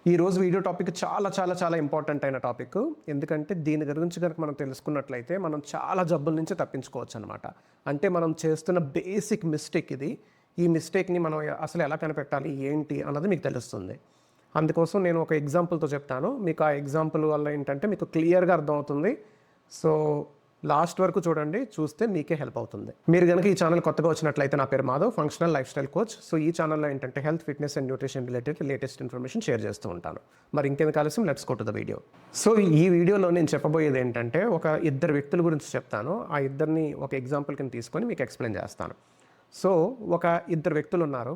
ఈరోజు video topic చాలా చాలా చాలా ఇంపార్టెంట్ అయిన టాపిక్. ఎందుకంటే దీని గురించి కనుక మనం తెలుసుకున్నట్లయితే మనం చాలా జబ్బుల నుంచి తప్పించుకోవచ్చు అనమాట. అంటే మనం చేస్తున్న బేసిక్ మిస్టేక్ ఇది. ఈ మిస్టేక్ని మనం అసలు ఎలా కనిపెట్టాలి ఏంటి అన్నది మీకు తెలుస్తుంది. అందుకోసం నేను ఒక ఎగ్జాంపుల్తో చెప్తాను. మీకు ఆ ఎగ్జాంపుల్ వల్ల ఏంటంటే మీకు క్లియర్గా అర్థమవుతుంది. సో లాస్ట్ వరకు చూడండి, చూస్తే మీకే హెల్ప్ అవుతుంది. మీరు కనుక ఈ ఛానల్ కొత్తగా వచ్చినట్లయితే, నా పేరు Madhav, functional life style coach. So ఈ ఛానల్లో ఏంటంటే health, fitness and nutrition related latest information share చేస్తూ ఉంటాను. మరి ఇంకెందుకు ఆలస్యం, let's go to the video. So ఈ వీడియోలో నేను చెప్పబోయేది ఏంటంటే ఒక ఇద్దరు వ్యక్తుల గురించి చెప్తాను. ఆ ఇద్దరిని ఒక ఎగ్జాంపుల్ కింద తీసుకొని మీకు ఎక్స్ప్లెయిన్ చేస్తాను. సో ఒక ఇద్దరు వ్యక్తులు ఉన్నారు.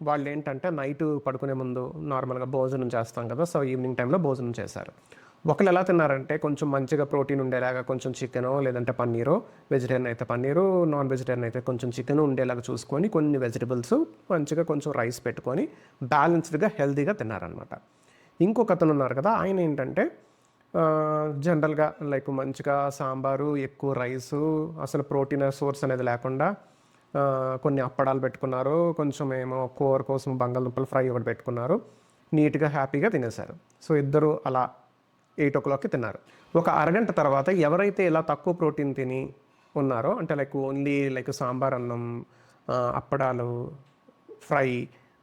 వాళ్ళు ఏంటంటే నైట్ పడుకునే ముందు నార్మల్గా భోజనం చేస్తాం కదా, సో ఈవినింగ్ టైంలో భోజనం చేశారు. ఒకళ్ళు ఎలా తిన్నారంటే కొంచెం మంచిగా ప్రోటీన్ ఉండేలాగా కొంచెం చికెనో లేదంటే పన్నీరో, వెజిటేరియన్ అయితే పన్నీరు, నాన్ వెజిటేరియన్ అయితే కొంచెం చికెన్ ఉండేలాగా చూసుకొని కొన్ని వెజిటబుల్స్ మంచిగా కొంచెం రైస్ పెట్టుకొని బ్యాలెన్స్డ్గా హెల్తీగా తిన్నారనమాట. ఇంకొక అతను ఉన్నారు కదా, ఆయన ఏంటంటే జనరల్గా లైక్ మంచిగా సాంబారు, ఎక్కువ రైసు, అసలు ప్రోటీన్ సోర్స్ అనేది లేకుండా కొన్ని అప్పడాలు పెట్టుకున్నారు, కొంచెం ఏమో కూర కోసం బంగాళదుంపలు ఫ్రై ఒకటి పెట్టుకున్నారు, నీట్గా హ్యాపీగా తినేశారు. సో ఇద్దరు అలా 8 o'clockకి తిన్నారు. ఒక అరగంట తర్వాత ఎవరైతే ఇలా తక్కువ ప్రోటీన్ తిని ఉన్నారో, అంటే లైక్ ఓన్లీ లైక్ సాంబార్ అన్నం, అప్పడాలు, ఫ్రై,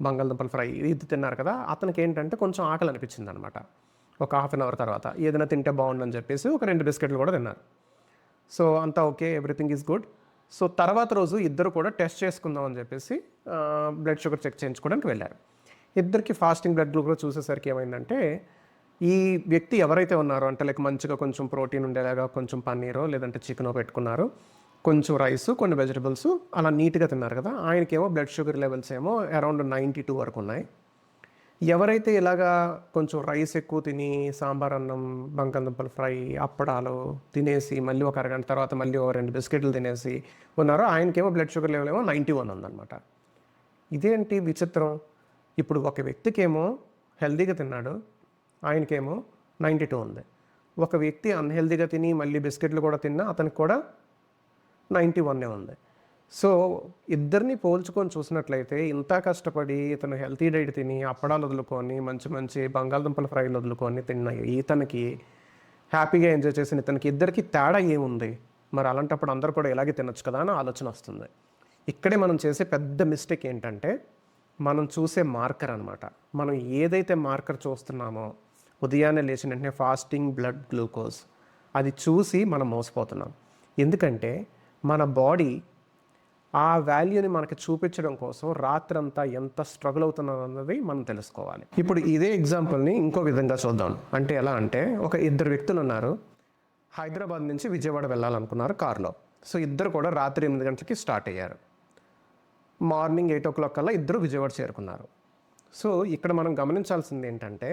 బంగాళదుంపల ఫ్రై ఇది తిన్నారు కదా, అతనికి ఏంటంటే కొంచెం ఆకలి అనిపించింది అనమాట. ఒక హాఫ్ అన్ అవర్ తర్వాత ఏదైనా తింటే బాగుందని చెప్పేసి ఒక 2 బిస్కెట్లు కూడా తిన్నారు. సో అంతా okay, everything is good. So తర్వాత రోజు ఇద్దరు కూడా టెస్ట్ చేసుకుందాం అని చెప్పేసి బ్లడ్ షుగర్ చెక్ చేయించుకోవడానికి వెళ్ళారు. ఇద్దరికి ఫాస్టింగ్ బ్లడ్ గ్లూకోజ్ చూసేసరికి ఏమైందంటే, ఈ వ్యక్తి ఎవరైతే ఉన్నారో అంటే లైక్ మంచిగా కొంచెం ప్రోటీన్ ఉండేలాగా కొంచెం పన్నీరో లేదంటే చికెనో పెట్టుకున్నారు, కొంచెం రైసు, కొన్ని వెజిటబుల్స్ అలా నీట్గా తిన్నారు కదా, ఆయనకేమో బ్లడ్ షుగర్ లెవెల్స్ ఏమో అరౌండ్ 92 వరకు ఉన్నాయి. ఎవరైతే ఇలాగా కొంచెం రైస్ ఎక్కువ తిని సాంబార్ అన్నం, బంగాళదుంపలు ఫ్రై, అప్పడాలు తినేసి మళ్ళీ ఒక అరగంట తర్వాత మళ్ళీ ఒక 2 బిస్కెట్లు తినేసి ఉన్నారో, ఆయనకేమో బ్లడ్ షుగర్ లెవెల్ ఏమో 91 ఉందన్నమాట. ఇదేంటి విచిత్రం? ఇప్పుడు ఒక వ్యక్తికేమో హెల్తీగా తిన్నాడు, ఆయనకేమో 92 ఉంది. ఒక వ్యక్తి అన్హెల్దీగా తిని మళ్ళీ బిస్కెట్లు కూడా తిన్నా అతనికి కూడా 91 ఉంది. సో ఇద్దరిని పోల్చుకొని చూసినట్లయితే ఇంత కష్టపడి ఇతను హెల్తీ డైట్ తిని అప్పడాలు వదులుకొని మంచి మంచి బంగాళదుంపల ఫ్రైలు వదులుకొని తిన్న ఇతనికి, హ్యాపీగా ఎంజాయ్ చేసిన ఇతనికి, ఇద్దరికి తేడా ఏముంది? మరి అలాంటప్పుడు అందరూ కూడా ఇలాగే తినొచ్చు కదా అని ఆలోచన వస్తుంది. ఇక్కడే మనం చేసే పెద్ద మిస్టేక్ ఏంటంటే, మనం చూసే మార్కర్ అనమాట. మనం ఏదైతే మార్కర్ చూస్తున్నామో, ఉదయాన్నే లేచిన వెంటనే ఫాస్టింగ్ బ్లడ్ గ్లూకోజ్, అది చూసి మనం మోసపోతున్నాం. ఎందుకంటే మన బాడీ ఆ వాల్యూని మనకి చూపించడం కోసం రాత్రంతా ఎంత స్ట్రగుల్ అవుతున్నది అన్నది మనం తెలుసుకోవాలి. ఇప్పుడు ఇదే ఎగ్జాంపుల్ని ఇంకో విధంగా చూద్దాం. అంటే ఎలా అంటే, ఒక ఇద్దరు వ్యక్తులు ఉన్నారు, హైదరాబాద్ నుంచి విజయవాడ వెళ్ళాలనుకున్నారు కార్లో. సో ఇద్దరు కూడా రాత్రి 8 గంటలకి స్టార్ట్ అయ్యారు. మార్నింగ్ 8 o'clock కల్లా ఇద్దరు విజయవాడ చేరుకున్నారు. సో ఇక్కడ మనం గమనించాల్సింది ఏంటంటే,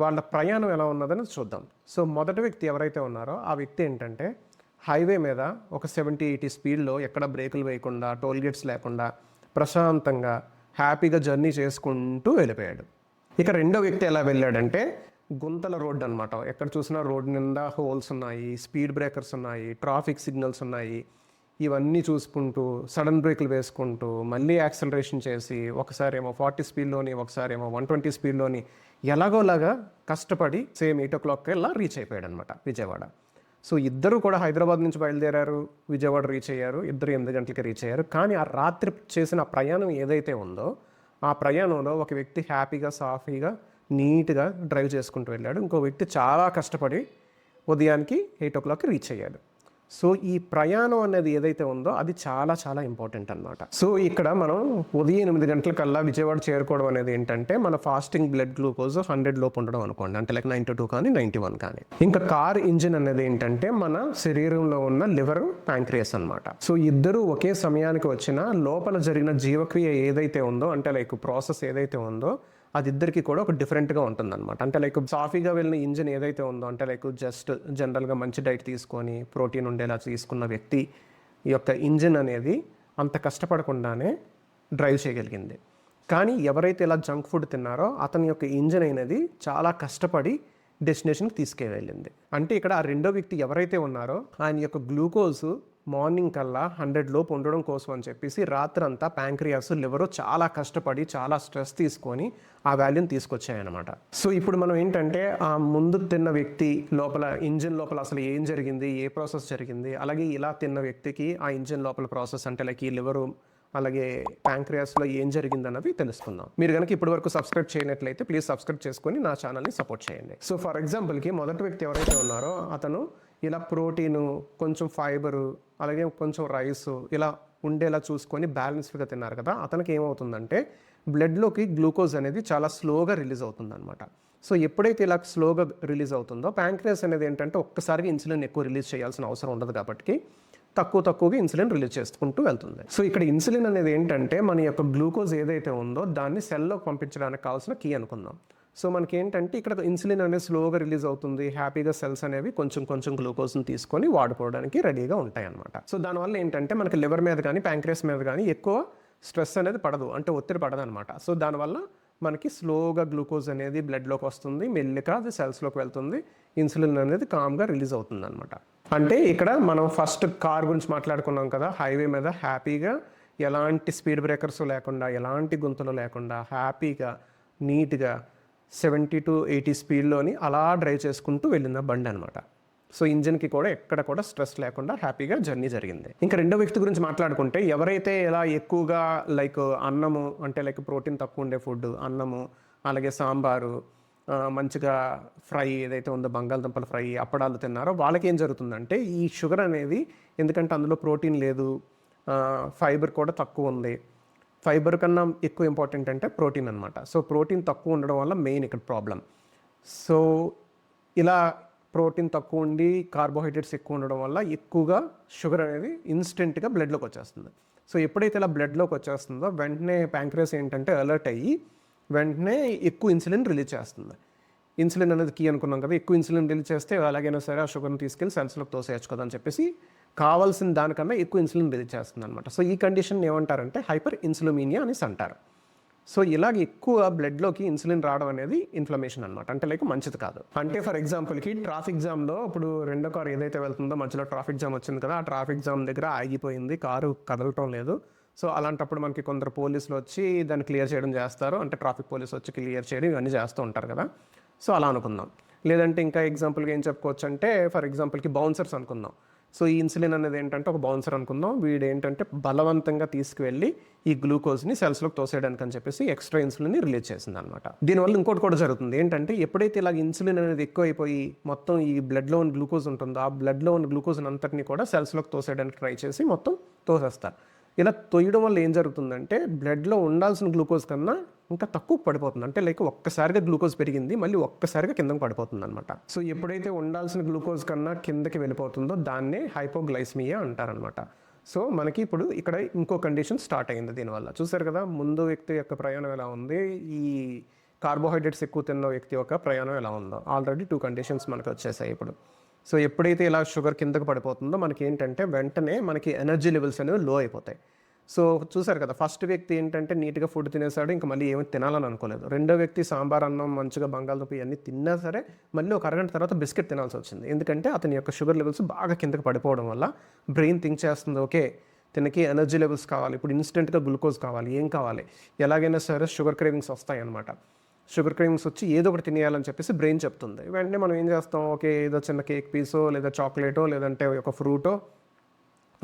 వాళ్ళ ప్రయాణం ఎలా ఉన్నదని చూద్దాం. సో మొదటి వ్యక్తి ఎవరైతే ఉన్నారో ఆ వ్యక్తి ఏంటంటే హైవే మీద ఒక 70-80 స్పీడ్లో ఎక్కడ బ్రేకులు వేయకుండా, టోల్ గేట్స్ లేకుండా ప్రశాంతంగా హ్యాపీగా జర్నీ చేసుకుంటూ వెళ్ళిపోయాడు. ఇక రెండో వ్యక్తి ఎలా వెళ్ళాడంటే, గుంతల రోడ్డు అనమాట. ఎక్కడ చూసినా రోడ్డు నిండా హోల్స్ ఉన్నాయి, స్పీడ్ బ్రేకర్స్ ఉన్నాయి, ట్రాఫిక్ సిగ్నల్స్ ఉన్నాయి. ఇవన్నీ చూసుకుంటూ సడన్ బ్రేకులు వేసుకుంటూ మళ్ళీ యాక్సలరేషన్ చేసి ఒకసారి ఏమో 40 స్పీడ్లోని, ఒకసారి ఏమో 120 స్పీడ్లోని ఎలాగోలాగా కష్టపడి సేమ్ 8 o'clock ఇలా రీచ్ అయిపోయాడు అనమాట విజయవాడ. సో ఇద్దరు కూడా హైదరాబాద్ నుంచి బయలుదేరారు, విజయవాడ రీచ్ అయ్యారు, ఇద్దరు 8 గంటలకి రీచ్ అయ్యారు. కానీ ఆ రాత్రి చేసిన ప్రయాణం ఏదైతే ఉందో, ఆ ప్రయాణంలో ఒక వ్యక్తి హ్యాపీగా సాఫీగా నీట్గా డ్రైవ్ చేసుకుంటూ వెళ్ళాడు, ఇంకో వ్యక్తి చాలా కష్టపడి ఉదయానికి 8 o'clockకి రీచ్ అయ్యాడు. సో ఈ ప్రయాణం అనేది ఏదైతే ఉందో అది చాలా చాలా ఇంపార్టెంట్ అనమాట. సో ఇక్కడ మనం ఉదయం 8 గంటలకల్లా విజయవాడ చేరుకోవడం అనేది ఏంటంటే, మన ఫాస్టింగ్ బ్లడ్ గ్లూకోజ్ 100 లోపు ఉండడం అనుకోండి, అంటే లైక్ 92 కానీ 91 కానీ. ఇంకా కార్ ఇంజిన్ అనేది ఏంటంటే మన శరీరంలో ఉన్న లివర్, ప్యాంక్రియాస్ అనమాట. సో ఇద్దరు ఒకే సమయానికి వచ్చిన లోపల జరిగిన జీవక్రియ ఏదైతే ఉందో, అంటే లైక్ ప్రాసెస్ ఏదైతే ఉందో, అది ఇద్దరికి కూడా ఒక డిఫరెంట్గా ఉంటుందన్నమాట. అంటే లైక్ సాఫీగా వెళ్ళిన ఇంజిన్ ఏదైతే ఉందో, అంటే లైక్ జస్ట్ జనరల్గా మంచి డైట్ తీసుకొని ప్రోటీన్ ఉండేలా తీసుకున్న వ్యక్తి యొక్క ఇంజిన్ అనేది అంత కష్టపడకుండానే డ్రైవ్ చేయగలిగింది. కానీ ఎవరైతే ఇలా జంక్ ఫుడ్ తిన్నారో అతని యొక్క ఇంజిన్ అనేది చాలా కష్టపడి డెస్టినేషన్కి తీసుకెళ్ళింది. అంటే ఇక్కడ ఆ రెండో వ్యక్తి ఎవరైతే ఉన్నారో ఆయన యొక్క గ్లూకోజ్ మార్నింగ్ కల్లా 100 లోపు ఉండడం కోసం అని చెప్పేసి రాత్రంతా ప్యాంక్రియాస్ లివరు చాలా కష్టపడి చాలా స్ట్రెస్ తీసుకొని ఆ వాల్యూని తీసుకొచ్చాయన్నమాట. సో ఇప్పుడు మనం ఏంటంటే ఆ ముందు తిన్న వ్యక్తి లోపల ఇంజిన్ లోపల అసలు ఏం జరిగింది, ఏ ప్రాసెస్ జరిగింది, అలాగే ఇలా తిన్న వ్యక్తికి ఆ ఇంజిన్ లోపల ప్రాసెస్ అంటే లైక్ ఈ లివరు అలాగే ప్యాంక్రియాస్లో ఏం జరిగింది అన్నది తెలుసుకుందాం. మీరు కనుక ఇప్పటి వరకు సబ్స్క్రైబ్ చేయనట్లయితే ప్లీజ్ సబ్స్క్రైబ్ చేసుకొని నా ఛానల్ని సపోర్ట్ చేయండి. సో ఫర్ ఎగ్జాంపుల్కి మొదటి వ్యక్తి ఎవరైతే ఉన్నారో అతను ఇలా ప్రోటీను, కొంచెం ఫైబరు, అలాగే కొంచెం రైసు ఇలా ఉండేలా చూసుకొని బ్యాలెన్స్డ్గా తిన్నారు కదా. అతనికి ఏమవుతుందంటే బ్లడ్లోకి గ్లూకోజ్ అనేది చాలా స్లోగా రిలీజ్ అవుతుంది అనమాట. సో ఎప్పుడైతే ఇలా స్లోగా రిలీజ్ అవుతుందో ప్యాంక్రియాస్ అనేది ఏంటంటే ఒక్కసారిగా ఇన్సులిన్ ఎక్కువ రిలీజ్ చేయాల్సిన అవసరం ఉండదు కాబట్టి తక్కువగా ఇన్సులిన్ రిలీజ్ చేసుకుంటూ వెళ్తుంది. సో ఇక్కడ ఇన్సులిన్ అనేది ఏంటంటే మన యొక్క గ్లూకోజ్ ఏదైతే ఉందో దాన్ని సెల్లోకి పంపించడానికి కావాల్సిన కీ అనుకుందాం. సో మనకి ఏంటంటే ఇక్కడ ఇన్సులిన్ అనేది స్లోగా రిలీజ్ అవుతుంది, హ్యాపీగా సెల్స్ అనేవి కొంచెం గ్లూకోజ్ని తీసుకొని వాడుకోవడానికి రెడీగా ఉంటాయి అనమాట. సో దానివల్ల ఏంటంటే మనకి లివర్ మీద కానీ ప్యాంక్రియాస్ మీద కానీ ఎక్కువ స్ట్రెస్ అనేది పడదు, అంటే ఒత్తిడి పడదు అనమాట. సో దానివల్ల మనకి స్లోగా గ్లూకోజ్ అనేది బ్లడ్లోకి వస్తుంది, మెల్లిగా అది సెల్స్లోకి వెళ్తుంది, ఇన్సులిన్ అనేది కామ్గా రిలీజ్ అవుతుంది అనమాట. అంటే ఇక్కడ మనం ఫస్ట్ కార్ గురించి మాట్లాడుకున్నాం కదా, హైవే మీద హ్యాపీగా ఎలాంటి స్పీడ్ బ్రేకర్స్ లేకుండా, ఎలాంటి గుంతలు లేకుండా హ్యాపీగా నీట్గా 70 to 80 స్పీడ్లోని అలా డ్రైవ్ చేసుకుంటూ వెళ్ళిన బండి అనమాట. సో ఇంజిన్కి కూడా ఎక్కడ కూడా స్ట్రెస్ లేకుండా హ్యాపీగా జర్నీ జరిగింది. ఇంకా రెండో వ్యక్తి గురించి మాట్లాడుకుంటే ఎవరైతే ఇలా ఎక్కువగా లైక్ అన్నము అంటే లైక్ ప్రోటీన్ తక్కువ ఉండే ఫుడ్, అన్నము అలాగే సాంబారు, మంచిగా ఫ్రై ఏదైతే ఉందో బంగాళదుంపల ఫ్రై, అప్పడాలు తిన్నారో వాళ్ళకి ఏం జరుగుతుందంటే ఈ షుగర్ అనేది ఎందుకంటే అందులో ప్రోటీన్ లేదు, ఫైబర్ కూడా తక్కువ ఉంది. ఫైబర్ కన్నా ఎక్కువ ఇంపార్టెంట్ అంటే ప్రోటీన్ అనమాట. సో ప్రోటీన్ తక్కువ ఉండడం వల్ల మెయిన్ ఇక్కడ ప్రాబ్లం. సో ఇలా ప్రోటీన్ తక్కువ ఉండి కార్బోహైడ్రేట్స్ ఎక్కువ ఉండడం వల్ల ఎక్కువగా షుగర్ అనేది ఇన్స్టెంట్గా బ్లడ్లోకి వచ్చేస్తుంది. సో ఎప్పుడైతే ఇలా బ్లడ్లోకి వచ్చేస్తుందో వెంటనే ప్యాంక్రియాస్ ఏంటంటే అలర్ట్ అయ్యి వెంటనే ఎక్కువ ఇన్సులిన్ రిలీజ్ చేస్తుంది. ఇన్సులిన్ అనేది కీ అనుకున్నాం కదా, ఎక్కువ ఇన్సులిన్ రిలీజ్ చేస్తే అలాగైనా సరే ఆ షుగర్ని తీసుకెళ్ళి సెల్స్లోకి తోసేయచ్చు కదా అని చెప్పేసి కావాల్సిన దానికన్నా ఎక్కువ ఇన్సులిన్ రిలీజ్ చేస్తుంది అనమాట. సో ఈ కండిషన్ ఏమంటారంటే హైపర్ ఇన్సులిమీనియా అనేసి అంటారు. సో ఇలాగ ఎక్కువ బ్లడ్లోకి ఇన్సులిన్ రావడం అనేది ఇన్ఫ్లమేషన్ అనమాట, అంటే లైక్ మంచిది కాదు. అంటే ఫర్ ఎగ్జాంపుల్కి ట్రాఫిక్ జామ్లో ఇప్పుడు రెండో కారు ఏదైతే వెళ్తుందో మధ్యలో ట్రాఫిక్ జామ్ వచ్చింది కదా, ఆ ట్రాఫిక్ జామ్ దగ్గర ఆగిపోయింది, కారు కదలటం లేదు. సో అలాంటప్పుడు మనకి కొందరు పోలీసులు వచ్చి దాన్ని క్లియర్ చేయడం చేస్తారు, అంటే ట్రాఫిక్ పోలీసు వచ్చి క్లియర్ చేయడం ఇవన్నీ చేస్తూ ఉంటారు కదా. సో అలా అనుకుందాం. లేదంటే ఇంకా ఎగ్జాంపుల్గా ఏం చెప్పుకోవచ్చు అంటే ఫర్ ఎగ్జాంపుల్కి బౌన్సర్స్ అనుకుందాం. సో ఈ ఇన్సులిన్ అనేది ఏంటంటే ఒక బౌన్సర్ అనుకుందాం, వీడు ఏంటంటే బలవంతంగా తీసుకువెళ్ళి ఈ గ్లూకోజ్ని సెల్స్లోకి తోసేయడానికి అని చెప్పేసి ఎక్స్ట్రా ఇన్సులిన్ని రిలీజ్ చేసింది అనమాట. దీనివల్ల ఇంకోటి కూడా జరుగుతుంది ఏంటంటే ఎప్పుడైతే ఇలాగ ఇన్సులిన్ అనేది ఎక్కువైపోయి మొత్తం ఈ బ్లడ్లో ఉన్న గ్లూకోజ్ ఉంటుందో ఆ బ్లడ్లో ఉన్న గ్లూకోజ్ అంతటిని కూడా సెల్స్లోకి తోసేయడానికి ట్రై చేసి మొత్తం తోసేస్తారు. ఇలా తొయ్యడం వల్ల ఏం జరుగుతుందంటే బ్లడ్లో ఉండాల్సిన గ్లూకోజ్ కన్నా ఇంకా తక్కువ పడిపోతుంది, అంటే లైక్ ఒక్కసారిగా గ్లూకోజ్ పెరిగింది మళ్ళీ ఒక్కసారిగా కిందకి పడిపోతుంది అనమాట. సో ఎప్పుడైతే ఉండాల్సిన గ్లూకోజ్ కన్నా కిందకి వెళ్ళిపోతుందో దాన్నే హైపోగ్లైసిమియా అంటారనమాట. సో మనకి ఇప్పుడు ఇక్కడ ఇంకో కండిషన్ స్టార్ట్ అయింది దీనివల్ల. చూసారు కదా ముందు వ్యక్తి యొక్క ప్రయాణం ఎలా ఉంది, ఈ కార్బోహైడ్రేట్స్ ఎక్కువ తిన్న వ్యక్తి యొక్క ప్రయాణం ఎలా ఉందో. ఆల్రెడీ 2 కండిషన్స్ మనకు వచ్చేసాయి ఇప్పుడు. సో ఎప్పుడైతే ఇలా షుగర్ కిందకి పడిపోతుందో మనకి ఏంటంటే వెంటనే మనకి ఎనర్జీ లెవెల్స్ అనేవి లో అయిపోతాయి. సో చూసారు కదా ఫస్ట్ వ్యక్తి ఏంటంటే నీట్గా ఫుడ్ తినేసాడు, ఇంకా మళ్ళీ ఏమీ తినాలని అనుకోలేదు. రెండో వ్యక్తి సాంబార్ అన్నం మంచిగా బంగాళదుంప ఇవన్నీ తిన్నా సరే మళ్ళీ ఒక అరగంట తర్వాత బిస్కెట్ తినాల్సి వచ్చింది, ఎందుకంటే అతని యొక్క షుగర్ లెవెల్స్ బాగా కిందకి పడిపోవడం వల్ల బ్రెయిన్ థింక్ చేస్తుంది ఓకే తినకి ఎనర్జీ లెవెల్స్ కావాలి, ఇప్పుడు ఇన్స్టెంట్గా గ్లూకోజ్ కావాలి, ఏం కావాలి, ఎలాగైనా సరే షుగర్ క్రేవింగ్స్ వస్తాయి అన్నమాట. షుగర్ క్రేవింగ్స్ వచ్చి ఏదో ఒకటి తినేయాలని చెప్పేసి బ్రెయిన్ చెప్తుంది. వెంటనే మనం ఏం చేస్తాం, ఓకే ఏదో చిన్న కేక్ పీసో లేదా చాక్లెటో లేదంటే ఒక ఫ్రూటో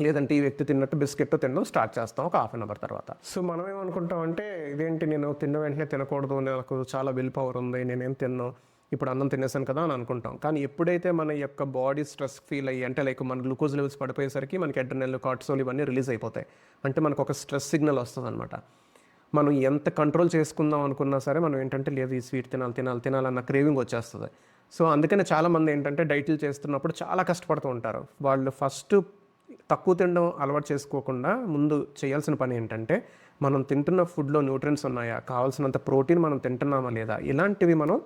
లేదంటే ఈ వ్యక్తి తిన్నట్టు బిస్కెట్ తినడం స్టార్ట్ చేస్తాం ఒక హాఫ్ అన్ అవర్ తర్వాత. సో మనం ఏమనుకుంటాం అంటే ఇదేంటి నేను తిన్న వెంటనే తినకూడదు, నాకు చాలా విల్ పవర్ ఉంది, నేనేం తిన్నాను, ఇప్పుడు అన్నం తినేసాను కదా అని అనుకుంటాం. కానీ ఎప్పుడైతే మన యొక్క బాడీ స్ట్రెస్ ఫీల్ అయ్యి అంటే లైక్ మన గ్లూకోజ్ లెవెల్స్ పడిపోయేసరికి మనకి అడ్రినల్, కార్టిసోల్ ఇవన్నీ రిలీజ్ అయిపోతాయి, అంటే మనకు ఒక స్ట్రెస్ సిగ్నల్ వస్తుంది అనమాట. మనం ఎంత కంట్రోల్ చేసుకుందాం అనుకున్నా సరే మనం ఏంటంటే లేదు ఈ స్వీట్ తినాలన్న క్రేవింగ్ వచ్చేస్తుంది. సో అందుకనే చాలామంది ఏంటంటే డైట్లు చేస్తున్నప్పుడు చాలా కష్టపడుతూ ఉంటారు. వాళ్ళు ఫస్ట్ తక్కువ తినడం అలవాటు చేసుకోకుండా ముందు చేయాల్సిన పని ఏంటంటే మనం తింటున్న ఫుడ్లో న్యూట్రియన్స్ ఉన్నాయా, కావాల్సినంత ప్రోటీన్ మనం తింటున్నామా లేదా, ఇలాంటివి మనం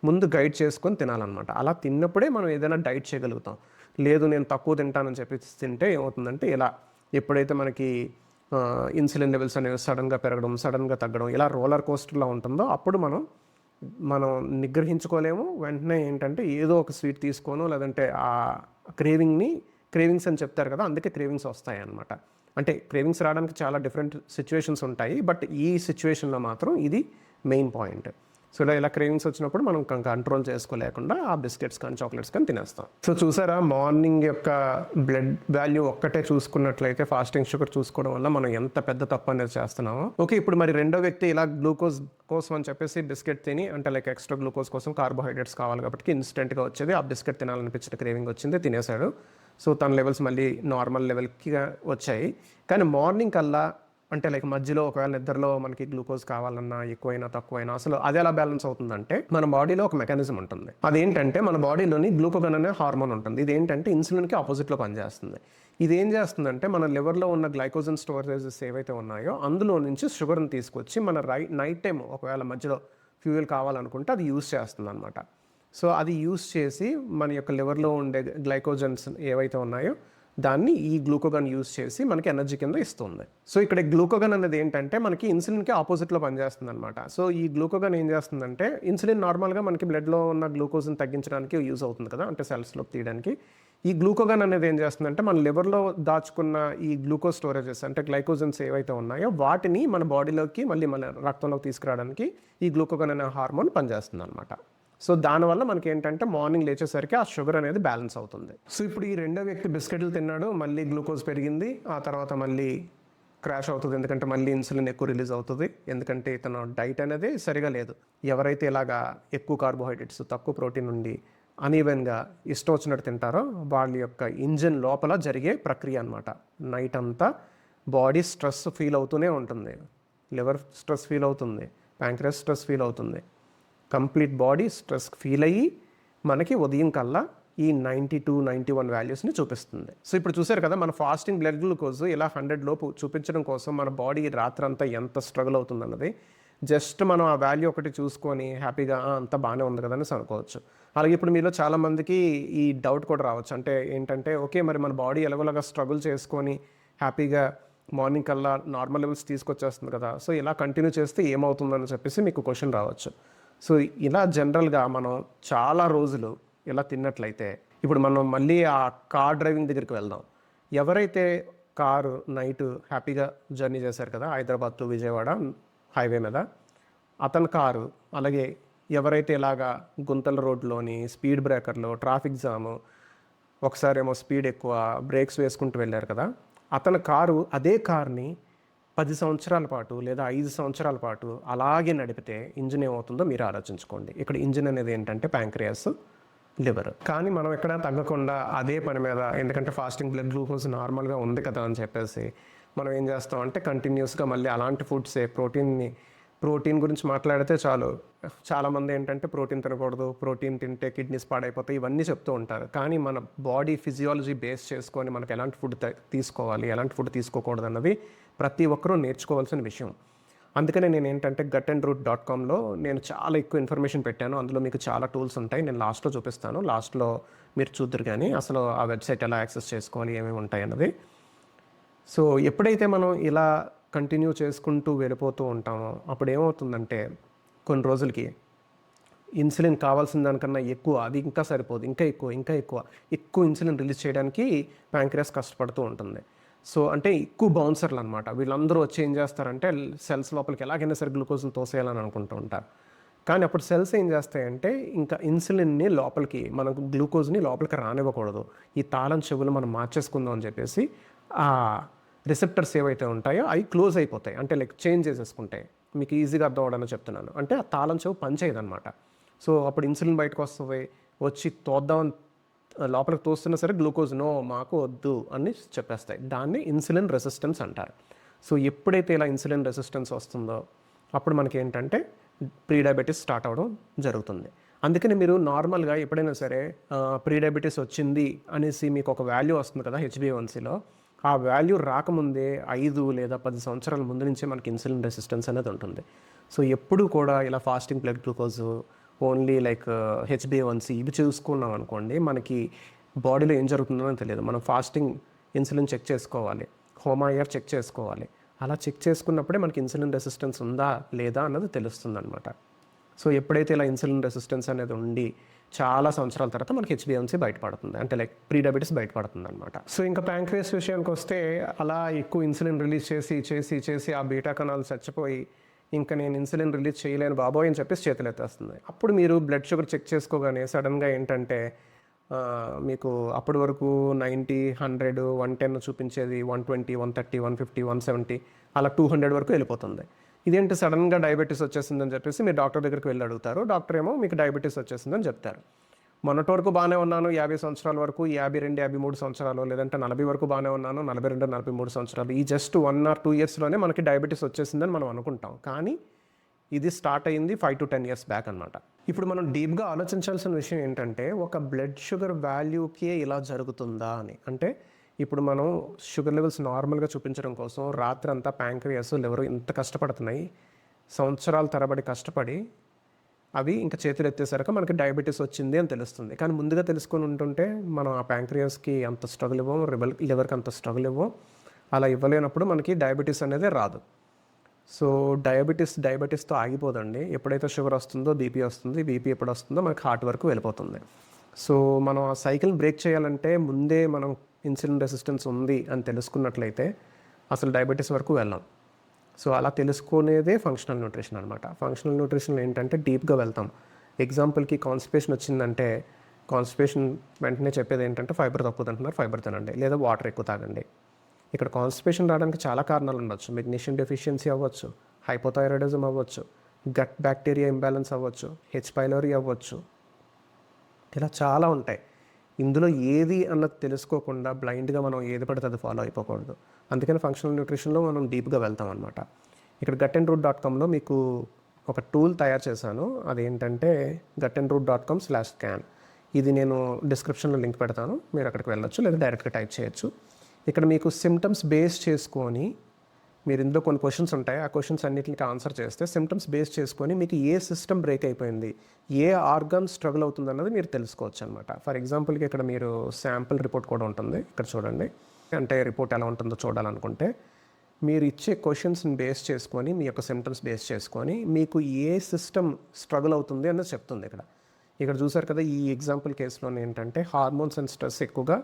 ముందు గైడ్ చేసుకొని తినాలన్నమాట. అలా తిన్నప్పుడే మనం ఏదైనా డైట్ చేయగలుగుతాం. లేదు నేను తక్కువ తింటానని చెప్పి తింటే ఏమవుతుందంటే ఇలా ఎప్పుడైతే మనకి ఇన్సులిన్ లెవెల్స్ అనేవి సడన్గా పెరగడం సడన్గా తగ్గడం ఇలా రోలర్ కోస్టర్లా ఉంటుందో అప్పుడు మనం నిగ్రహించుకోలేము. వెంటనే ఏంటంటే ఏదో ఒక స్వీట్ తీసుకోను లేదంటే ఆ క్రేవింగ్ని క్రేవింగ్స్ అని చెప్తారు కదా, అందుకే క్రేవింగ్స్ వస్తాయి అన్నమాట. అంటే క్రేవింగ్స్ రావడానికి చాలా డిఫరెంట్ సిచ్యువేషన్స్ ఉంటాయి, బట్ ఈ సిచ్యువేషన్లో మాత్రం ఇది మెయిన్ పాయింట్. సో ఇలా క్రేవింగ్స్ వచ్చినప్పుడు మనం కంట్రోల్ చేసుకోలేకుండా ఆ బిస్కెట్స్ కానీ చాక్లెట్స్ కానీ తినేస్తాం. సో చూసారా, మార్నింగ్ యొక్క బ్లడ్ వాల్యూ ఒక్కటే చూసుకున్నట్లయితే ఫాస్టింగ్ షుగర్ చూసుకోవడం వల్ల మనం ఎంత పెద్ద తప్పు అనేది చేస్తున్నామో. ఓకే, ఇప్పుడు మరి రెండో వ్యక్తి ఇలా గ్లూకోజ్ కోసం అని చెప్పేసి బిస్కెట్ తిని, అంటే లైక్ ఎక్స్ట్రా గ్లూకోజ్ కోసం కార్బోహైడ్రేట్స్ కావాలి కాబట్టి ఇన్స్టెంట్గా వచ్చేది, ఆ బిస్కెట్ తినాలనిపించిన క్రేవింగ్ వచ్చింది, తినేశాడు. సో తన లెవెల్స్ మళ్ళీ నార్మల్ లెవెల్కి వచ్చాయి. కానీ మార్నింగ్ కల్లా అంటే లైక్ మధ్యలో ఒకవేళ నిద్రలో మనకి గ్లూకోజ్ కావాలన్నా ఎక్కువైనా తక్కువైనా అసలు అది ఎలా బ్యాలెన్స్ అవుతుందంటే, మన బాడీలో ఒక మెకానిజం ఉంటుంది. అదేంటంటే మన బాడీలోని గ్లూకోగన్ అనే హార్మోన్ ఉంటుంది. ఇది ఏంటంటే ఇన్సులిన్కి ఆపోజిట్లో పనిచేస్తుంది. ఇది ఏం చేస్తుందంటే మన లివర్లో ఉన్న గ్లైకోజన్ స్టోరేజెస్ ఏవైతే ఉన్నాయో అందులో నుంచి షుగర్ని తీసుకొచ్చి మన నైట్ టైం ఒకవేళ మధ్యలో ఫ్యూయల్ కావాలనుకుంటే అది యూజ్ చేస్తుంది అనమాట. సో అది యూజ్ చేసి మన యొక్క లివర్లో ఉండే గ్లైకోజన్స్ ఏవైతే ఉన్నాయో దాన్ని ఈ గ్లూకోగన్ యూజ్ చేసి మనకి ఎనర్జీ కింద ఇస్తుంది. సో ఇక్కడ గ్లూకోగన్ అనేది ఏంటంటే మనకి ఇన్సులిన్కి ఆపోజిట్లో పనిచేస్తుంది అనమాట. సో ఈ గ్లూకోగన్ ఏం చేస్తుందంటే, ఇన్సులిన్ నార్మల్గా మనకి బ్లడ్లో ఉన్న గ్లూకోజ్ని తగ్గించడానికి యూజ్ అవుతుంది కదా, అంటే సెల్స్లో తీయడానికి. ఈ గ్లూకోగన్ అనేది ఏం చేస్తుందంటే మన లివర్లో దాచుకున్న ఈ గ్లూకోజ్ స్టోరేజెస్ అంటే గ్లైకోజన్స్ ఏవైతే ఉన్నాయో వాటిని మన బాడీలోకి మళ్ళీ మన రక్తంలోకి తీసుకురావడానికి ఈ గ్లూకోగన్ అనే హార్మోన్ పనిచేస్తుంది అనమాట. సో దానివల్ల మనకి ఏంటంటే మార్నింగ్ లేచేసరికి ఆ షుగర్ అనేది బ్యాలెన్స్ అవుతుంది. సో ఇప్పుడు ఈ రెండో వ్యక్తి బిస్కెట్లు తిన్నాడు, మళ్ళీ గ్లూకోజ్ పెరిగింది, ఆ తర్వాత మళ్ళీ క్రాష్ అవుతుంది, ఎందుకంటే మళ్ళీ ఇన్సులిన్ ఎక్కువ రిలీజ్ అవుతుంది, ఎందుకంటే ఇతను డైట్ అనేది సరిగా లేదు. ఎవరైతే ఇలాగా ఎక్కువ కార్బోహైడ్రేట్స్ తక్కువ ప్రోటీన్ ఉండి అనీవెన్గా ఇష్టం వచ్చినట్టు తింటారో వాళ్ళ యొక్క ఇంజిన్ లోపల జరిగే ప్రక్రియ అనమాట. నైట్ అంతా బాడీ స్ట్రెస్ ఫీల్ అవుతూనే ఉంటుంది, లివర్ స్ట్రెస్ ఫీల్ అవుతుంది, ప్యాంక్రియాస్ స్ట్రెస్ ఫీల్ అవుతుంది, కంప్లీట్ బాడీ స్ట్రెస్ ఫీల్ అయ్యి మనకి ఉదయం కల్లా ఈ 92-91 వాల్యూస్ని చూపిస్తుంది. సో ఇప్పుడు చూసారు కదా, మన ఫాస్టింగ్ బ్లడ్ గ్లూకోజ్ ఇలా 100 లోపు చూపించడం కోసం మన బాడీ రాత్రంతా ఎంత స్ట్రగుల్ అవుతుందన్నది జస్ట్ మనం ఆ వాల్యూ ఒకటి చూసుకొని హ్యాపీగా అంతా బాగానే ఉంది కదా అని అనుకోవచ్చు. అలాగే ఇప్పుడు మీలో చాలామందికి ఈ డౌట్ కూడా రావచ్చు, అంటే ఏంటంటే ఓకే మరి మన బాడీ ఎలాగోలాగా స్ట్రగుల్ చేసుకొని హ్యాపీగా మార్నింగ్ కల్లా నార్మల్ లెవెల్స్ తీసుకొచ్చేస్తుంది కదా, సో ఇలా కంటిన్యూ చేస్తే ఏమవుతుందని చెప్పేసి మీకు క్వశ్చన్ రావచ్చు. సో ఇలా జనరల్గా మనం చాలా రోజులు ఇలా తిన్నట్లయితే, ఇప్పుడు మనం మళ్ళీ ఆ కార్ డ్రైవింగ్ దగ్గరికి వెళ్దాం. ఎవరైతే కారు నైట్ హ్యాపీగా జర్నీ చేశారు కదా హైదరాబాద్ టు విజయవాడ హైవే మీద, అతని కారు, అలాగే ఎవరైతే ఇలాగా గుంతల రోడ్లోని స్పీడ్ బ్రేకర్లో ట్రాఫిక్ జాము, ఒకసారి ఏమో స్పీడ్ ఎక్కువ బ్రేక్స్ వేసుకుంటూ వెళ్ళారు కదా, అతని కారు అదే కార్ని 10 సంవత్సరాల పాటు లేదా 5 సంవత్సరాల పాటు అలాగే నడిపితే ఇంజిన్ ఏమవుతుందో మీరు ఆలోచించుకోండి. ఇక్కడ ఇంజిన్ అనేది ఏంటంటే ప్యాంక్రియాస్, లివర్. కానీ మనం ఎక్కడ తగ్గకుండా అదే పని మీద, ఎందుకంటే ఫాస్టింగ్ బ్లడ్ గ్లూకోజ్ నార్మల్గా ఉంది కదా అని చెప్పేసి మనం ఏం చేస్తామంటే కంటిన్యూస్గా మళ్ళీ అలాంటి ఫుడ్సే ప్రోటీన్ గురించి మాట్లాడితే చాలామంది ఏంటంటే ప్రోటీన్ తినకూడదు, ప్రోటీన్ తింటే కిడ్నీస్ పాడైపోతాయి, ఇవన్నీ చెప్తూ ఉంటారు. కానీ మన బాడీ ఫిజియాలజీ బేస్ చేసుకొని మనకు ఎలాంటి ఫుడ్ తీసుకోవాలి, ఎలాంటి ఫుడ్ తీసుకోకూడదు అన్నది ప్రతి ఒక్కరూ నేర్చుకోవాల్సిన విషయం. అందుకనే నేను ఏంటంటే gutandroot.comలో నేను చాలా ఎక్కువ ఇన్ఫర్మేషన్ పెట్టాను. అందులో మీకు చాలా టూల్స్ ఉంటాయి, నేను లాస్ట్లో చూపిస్తాను, లాస్ట్లో మీరు చూద్దరు కానీ అసలు ఆ వెబ్సైట్ ఎలా యాక్సెస్ చేసుకోవాలి, ఏమేమి ఉంటాయి అన్నది. సో ఎప్పుడైతే మనం ఇలా కంటిన్యూ చేసుకుంటూ వెళ్ళిపోతూ ఉంటామో అప్పుడు ఏమవుతుందంటే కొన్ని రోజులకి ఇన్సులిన్ కావాల్సిన దానికన్నా ఎక్కువ, అది ఇంకా సరిపోదు, ఇంకా ఎక్కువ ఇన్సులిన్ రిలీజ్ చేయడానికి ప్యాంక్రియాస్ కష్టపడుతూ ఉంటుంది. సో అంటే ఎక్కువ బౌన్సర్లు అనమాట, వీళ్ళందరూ వచ్చి ఏం చేస్తారంటే సెల్స్ లోపలికి ఎలాగైనా సరే గ్లూకోజ్ని తోసేయాలని అనుకుంటూ ఉంటారు. కానీ అప్పుడు సెల్స్ ఏం చేస్తాయంటే ఇంకా ఇన్సులిన్ని లోపలికి, మనకు గ్లూకోజ్ని లోపలికి రానివ్వకూడదు, ఈ తాళం చెవులు మనం మార్చేసుకుందాం అని చెప్పేసి ఆ రిసెప్టర్స్ ఏవైతే ఉంటాయో అవి క్లోజ్ అయిపోతాయి, అంటే లైక్ చేంజ్ చేసేసుకుంటాయి. మీకు ఈజీగా అర్థం అవడానికి చెప్తున్నాను, అంటే ఆ తాళం చెవు పనిచేయదనమాట. సో అప్పుడు ఇన్సులిన్ బయటకు వస్తుంది, వచ్చి తోద్దామని లోపలికి తోస్తున్నా సరే గ్లూకోజ్ నో మాకు వద్దు అని చెప్పేస్తాయి. దాన్ని ఇన్సులిన్ రెసిస్టెన్స్ అంటారు. సో ఎప్పుడైతే ఇలా ఇన్సులిన్ రెసిస్టెన్స్ వస్తుందో అప్పుడు మనకి ఏంటంటే ప్రీ డయాబెటీస్ స్టార్ట్ అవ్వడం జరుగుతుంది. అందుకని మీరు నార్మల్గా ఎప్పుడైనా సరే ప్రీ డయాబెటీస్ వచ్చింది అనేసి మీకు ఒక వాల్యూ వస్తుంది కదా HbA1cలో, ఆ వాల్యూ రాకముందే 5 లేదా 10 సంవత్సరాల ముందు నుంచే మనకి ఇన్సులిన్ రెసిస్టెన్స్ అనేది ఉంటుంది. సో ఎప్పుడు కూడా ఇలా fasting blood glucose, only like HbA1c ఇవి చూసుకున్నాం అనుకోండి, మనకి బాడీలో ఏం జరుగుతుందో తెలియదు. మనం ఫాస్టింగ్ ఇన్సులిన్ చెక్ చేసుకోవాలి, హోమాయర్ చెక్ చేసుకోవాలి. అలా చెక్ చేసుకున్నప్పుడే మనకి ఇన్సులిన్ రెసిస్టెన్స్ ఉందా లేదా అన్నది తెలుస్తుంది అనమాట. సో ఎప్పుడైతే ఇలా ఇన్సులిన్ రెసిస్టెన్స్ అనేది ఉండి చాలా సంవత్సరాల తర్వాత మనకి హెచ్బిఎన్సీ బయటపడుతుంది, అంటే లైక్ ప్రీ డయాబెటీస్ బయటపడుతుంది అనమాట. సో ఇంకా ప్యాంక్రియాస్ విషయానికి వస్తే అలా ఎక్కువ ఇన్సులిన్ రిలీజ్ చేసి చేసి చేసి ఆ బీటా కణాలు చచ్చిపోయి ఇంకా నేను ఇన్సులిన్ రిలీజ్ చేయలేను బాబోయ్ అని చెప్పేసి చేతులు ఎత్తేస్తుంది. అప్పుడు మీరు బ్లడ్ షుగర్ చెక్ చేసుకోగానే సడన్గా ఏంటంటే మీకు అప్పటి వరకు 90, 100, 110 చూపించేది 120, 130, 150, 170 అలా 200 వరకు వెళ్ళిపోతుంది. ఇదేంటి సడన్గా డయాబెటీస్ వచ్చేసిందని చెప్పేసి మీరు డాక్టర్ దగ్గరికి వెళ్ళి అడుగుతారు. డాక్టర్ ఏమో మీకు డయాబెటీస్ వచ్చేసిందని చెప్తారు. మొన్నటి వరకు బాగానే ఉన్నాను, 50 సంవత్సరాల వరకు, 52, 53 సంవత్సరాలు, లేదంటే 40 వరకు బాగానే ఉన్నాను, 42, 43 సంవత్సరాలు, ఈ జస్ట్ 1 or 2 ఇయర్స్లోనే మనకి డయాబెటీస్ వచ్చేసిందని మనం అనుకుంటాం. కానీ ఇది స్టార్ట్ అయింది 5 to 10 years బ్యాక్ అనమాట. ఇప్పుడు మనం డీప్గా ఆలోచించాల్సిన విషయం ఏంటంటే ఒక బ్లడ్ షుగర్ వాల్యూకే ఇలా జరుగుతుందా అని. అంటే ఇప్పుడు మనం షుగర్ లెవెల్స్ నార్మల్గా చూపించడం కోసం రాత్రి అంతా ప్యాంక్రియాస్, లివర్ ఇంత కష్టపడుతున్నాయి, సంవత్సరాల తరబడి కష్టపడి అవి ఇంకా చేతులు ఎత్తేసరికి మనకి డయాబెటీస్ వచ్చింది అని తెలుస్తుంది. కానీ ముందుగా తెలుసుకొని ఉంటుంటే మనం ఆ ప్యాంక్రియాస్కి అంత స్ట్రగుల్ ఇవ్వం, లివర్కి అంత స్ట్రగుల్ ఇవ్వం. అలా ఇవ్వలేనప్పుడు మనకి డయాబెటీస్ అనేది రాదు. సో డయాబెటీస్తో ఆగిపోదండి. ఎప్పుడైతే షుగర్ వస్తుందో బీపీ వస్తుంది, బీపీ ఎప్పుడు వస్తుందో మనకి హార్ట్ వరకు వెళ్ళిపోతుంది. సో మనం ఆ సైకిల్ని బ్రేక్ చేయాలంటే ముందే మనం ఇన్సులిన్ రెసిస్టెన్స్ ఉంది అని తెలుసుకున్నట్లయితే అసలు డయాబెటీస్ వరకు వెళ్ళాం. సో అలా తెలుసుకునేదే ఫంక్షనల్ న్యూట్రిషన్ అనమాట. ఫంక్షనల్ న్యూట్రిషన్ ఏంటంటే డీప్గా వెళ్తాం. ఎగ్జాంపుల్కి కాన్స్టిపేషన్ వచ్చిందంటే కాన్స్టిపేషన్ వెంటనే చెప్పేది ఏంటంటే ఫైబర్ తక్కువ తింటున్నారు, ఫైబర్ తినండి, లేదా వాటర్ ఎక్కువ తాగండి. ఇక్కడ కాన్స్టిపేషన్ రావడానికి చాలా కారణాలు ఉండొచ్చు. మెగ్నీషియం డెఫిషియన్సీ అవ్వచ్చు, హైపోథైరాయిడిజం అవ్వచ్చు, గట్ బ్యాక్టీరియా ఇంబ్యాలెన్స్ అవ్వచ్చు, హెచ్ పైలోరీ అవ్వచ్చు, ఇలా చాలా ఉంటాయి. ఇందులో ఏది అన్నది తెలుసుకోకుండా బ్లైండ్గా మనం ఏది పడితే అది ఫాలో అయిపోకూడదు. అందుకని ఫంక్షనల్ న్యూట్రిషన్లో మనం డీప్గా వెళ్తాం అనమాట. ఇక్కడ gutandroot.comలో మీకు ఒక టూల్ తయారు చేశాను. అదేంటంటే gutandroot.com/scan. ఇది నేను డిస్క్రిప్షన్లో లింక్ పెడతాను, మీరు అక్కడికి వెళ్ళొచ్చు, లేదా డైరెక్ట్గా టైప్ చేయొచ్చు. ఇక్కడ మీకు సిమ్టమ్స్ బేస్ చేసుకొని మీరు ఇందులో కొన్ని క్వశ్చన్స్ ఉంటాయి, ఆ క్వశ్చన్స్ అన్నింటికి ఆన్సర్ చేస్తే సిమ్టమ్స్ బేస్ చేసుకొని మీకు ఏ సిస్టమ్ బ్రేక్ అయిపోయింది, ఏ ఆర్గన్ స్ట్రగుల్ అవుతుంది అన్నది మీరు తెలుసుకోవచ్చు అనమాట. ఫర్ ఎగ్జాంపుల్కి ఇక్కడ మీరు శాంపుల్ రిపోర్ట్ కూడా ఉంటుంది, ఇక్కడ చూడండి. అంటే రిపోర్ట్ ఎలా ఉంటుందో చూడాలనుకుంటే మీరు ఇచ్చే క్వశ్చన్స్ని బేస్ చేసుకొని మీ యొక్క సిమ్టమ్స్ బేస్ చేసుకొని మీకు ఏ సిస్టమ్ స్ట్రగుల్ అవుతుంది అన్నది చెప్తుంది. ఇక్కడ చూసారు కదా, ఈ ఎగ్జాంపుల్ కేసులో ఏంటంటే హార్మోన్స్ అండ్ స్ట్రెస్ ఎక్కువగా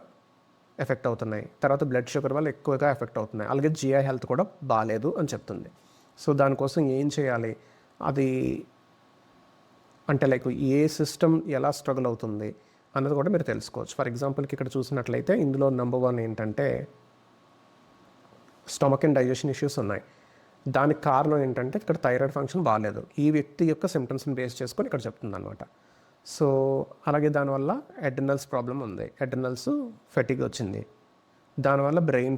ఎఫెక్ట్ అవుతున్నాయి, తర్వాత బ్లడ్ షుగర్ వల్ల ఎక్కువగా ఎఫెక్ట్ అవుతున్నాయి, అలాగే జిఐ హెల్త్ కూడా బాగాలేదు అని చెప్తుంది. సో దానికోసం ఏం చేయాలి, అది అంటే లైక్ ఏ సిస్టమ్ ఎలా స్ట్రగుల్ అవుతుంది అన్నది కూడా మీరు తెలుసుకోవచ్చు. ఫర్ ఎగ్జాంపుల్కి ఇక్కడ చూసినట్లయితే ఇందులో నెంబర్ 1 ఏంటంటే స్టమక్ అండ్ డైజెషన్ ఇష్యూస్ ఉన్నాయి. దానికి కారణం ఏంటంటే ఇక్కడ థైరాయిడ్ ఫంక్షన్ బాగాలేదు. ఈ వ్యక్తి యొక్క సిమ్టమ్స్ని బేస్ చేసుకొని ఇక్కడ చెప్తుంది అనమాట. సో అలాగే దానివల్ల అడ్రినల్స్ ప్రాబ్లం ఉంది, అడ్రినల్స్ ఫెటిగ్ వచ్చింది, దానివల్ల బ్రెయిన్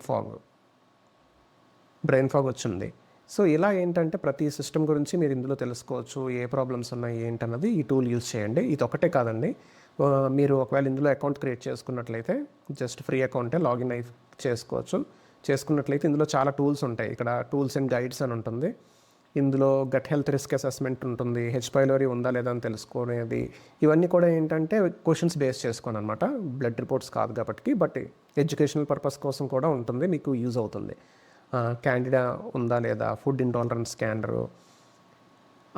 ఫాగ్ వచ్చింది. సో ఇలా ఏంటంటే ప్రతి సిస్టమ్ గురించి మీరు ఇందులో తెలుసుకోవచ్చు, ఏ ప్రాబ్లమ్స్ ఉన్నాయి ఏంటన్నది ఈ టూల్ యూజ్ చేయండి. ఇది ఒకటే కాదండి, మీరు ఒకవేళ ఇందులో అకౌంట్ క్రియేట్ చేసుకున్నట్లయితే జస్ట్ ఫ్రీ అకౌంటే లాగిన్ అయి చేసుకున్నట్లయితే ఇందులో చాలా టూల్స్ ఉంటాయి. ఇక్కడ టూల్స్ అండ్ గైడ్స్ అని ఉంటుంది, ఇందులో గట్ హెల్త్ రిస్క్ అసెస్మెంట్ ఉంటుంది, హెచ్ పైలోరీ ఉందా లేదా అని తెలుసుకునేది. ఇవన్నీ కూడా ఏంటంటే క్వశ్చన్స్ బేస్ చేసుకొని అనమాట, బ్లడ్ రిపోర్ట్స్ కాదు కాబట్టి, బట్ ఎడ్యుకేషనల్ పర్పస్ కోసం కూడా ఉంటుంది, మీకు యూజ్ అవుతుంది. క్యాండిడా ఉందా లేదా, ఫుడ్ ఇంటాలరెన్స్ స్కానరు,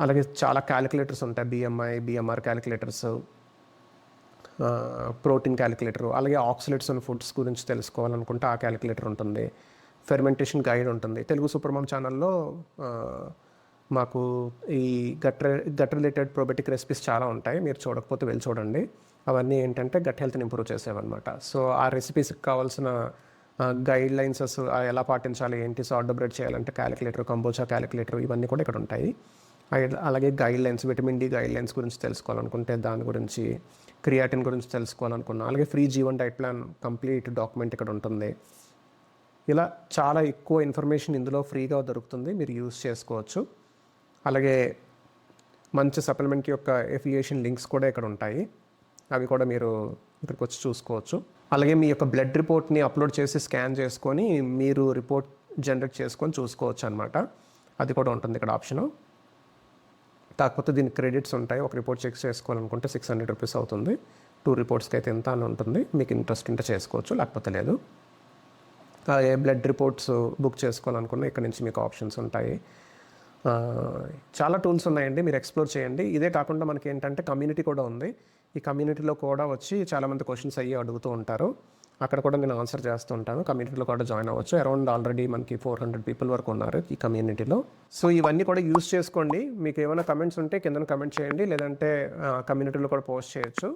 అలాగే చాలా క్యాలిక్యులేటర్స్ ఉంటాయి, బిఎంఆర్ క్యాలిక్యులేటర్స్, ప్రోటీన్ క్యాలిక్యులేటర్, అలాగే ఆక్సిలేట్స్ అండ్ ఫుడ్స్ గురించి తెలుసుకోవాలనుకుంటే ఆ క్యాలిక్యులేటర్ ఉంటుంది, ఫెర్మెంటేషన్ గైడ్ ఉంటుంది. తెలుగు సూపర్ ఛానల్లో మాకు ఈ గట్ రిలేటెడ్ ప్రోబయోటిక్ రెసిపీస్ చాలా ఉంటాయి, మీరు చూడకపోతే వెళ్ళి చూడండి. అవన్నీ ఏంటంటే గట్ హెల్త్ని ఇంప్రూవ్ చేసేవన్నమాట. సో ఆ రెసిపీస్కి కావాల్సిన గైడ్ లైన్స్ ఎలా పాటించాలి, ఏంటి, సార్ట్ బ్రెడ్ చేయాలంటే క్యాలిక్యులేటర్, కంబోచా క్యాలిక్యులేటర్, ఇవన్నీ కూడా ఇక్కడ ఉంటాయి. అలాగే guidelines, vitamin D guidelines గురించి తెలుసుకోవాలనుకుంటే దాని గురించి, క్రియాటిన్ గురించి తెలుసుకోవాలనుకున్నా, అలాగే free G1 diet plan complete document ఇక్కడ ఉంటుంది. ఇలా చాలా ఎక్కువ ఇన్ఫర్మేషన్ ఇందులో ఫ్రీగా దొరుకుతుంది, మీరు యూజ్ చేసుకోవచ్చు. అలాగే మంచి సప్లిమెంట్ యొక్క ఎఫిలియేషన్ లింక్స్ కూడా ఇక్కడ ఉంటాయి, అవి కూడా మీరు ఇక్కడికి వచ్చి చూసుకోవచ్చు. అలాగే మీ యొక్క బ్లడ్ రిపోర్ట్ని అప్లోడ్ చేసి స్కాన్ చేసుకొని మీరు రిపోర్ట్ జనరేట్ చేసుకొని చూసుకోవచ్చు అనమాట. అది కూడా ఉంటుంది ఇక్కడ ఆప్షను. కాకపోతే దీనికి క్రెడిట్స్ ఉంటాయి, ఒక రిపోర్ట్ చెక్ చేసుకోవాలనుకుంటే 600 రూపీస్ అవుతుంది, 2 రిపోర్ట్స్కి అయితే ఎంత అని ఉంటుంది. మీకు ఇంట్రెస్ట్ ఉంటే చేసుకోవచ్చు, లేకపోతే లేదు. ఏ బ్లడ్ రిపోర్ట్స్ బుక్ చేసుకోవాలనుకున్నా ఇక్కడ నుంచి మీకు ఆప్షన్స్ ఉంటాయి. చాలా టూల్స్ ఉన్నాయండి, మీరు ఎక్స్ప్లోర్ చేయండి. ఇదే కాకుండా మనకి ఏంటంటే కమ్యూనిటీ కూడా ఉంది. ఈ కమ్యూనిటీలో కూడా వచ్చి చాలామంది క్వశ్చన్స్ అయ్యి అడుగుతూ ఉంటారు. అక్కడ కూడా నేను ఆన్సర్ చేస్తూ ఉంటాను. కమ్యూనిటీలో కూడా జాయిన్ అవ్వచ్చు. అరౌండ్ ఆల్రెడీ మనకి 400 పీపుల్ వరకు ఉన్నారు ఈ కమ్యూనిటీలో. సో ఇవన్నీ కూడా యూస్ చేసుకోండి. మీకు ఏమైనా కమెంట్స్ ఉంటే కింద కమెంట్ చేయండి, లేదంటే కమ్యూనిటీలో కూడా పోస్ట్ చేయొచ్చు.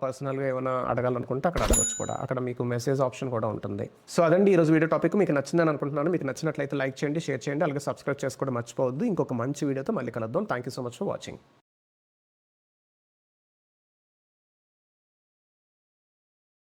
పర్సనల్గా ఏమైనా అడగాలనుకుంటే అక్కడ అడగచ్చు కూడా. అక్కడ మీకు మెసేజ్ ఆప్షన్ కూడా ఉంటుంది. సో అదండి ఈరోజు వీడియో టాపిక్. మీకు నచ్చిందని అనుకుంటున్నాను. మీకు నచ్చినట్లయితే లైక్ చేయండి, షేర్ చేయండి, అలాగే సబ్స్క్రైబ్ చేసుకోవడం మర్చిపోవద్దు. ఇంకొక మంచి వీడియోతో మళ్ళీ కలుద్దాం. Thank you so much for watching.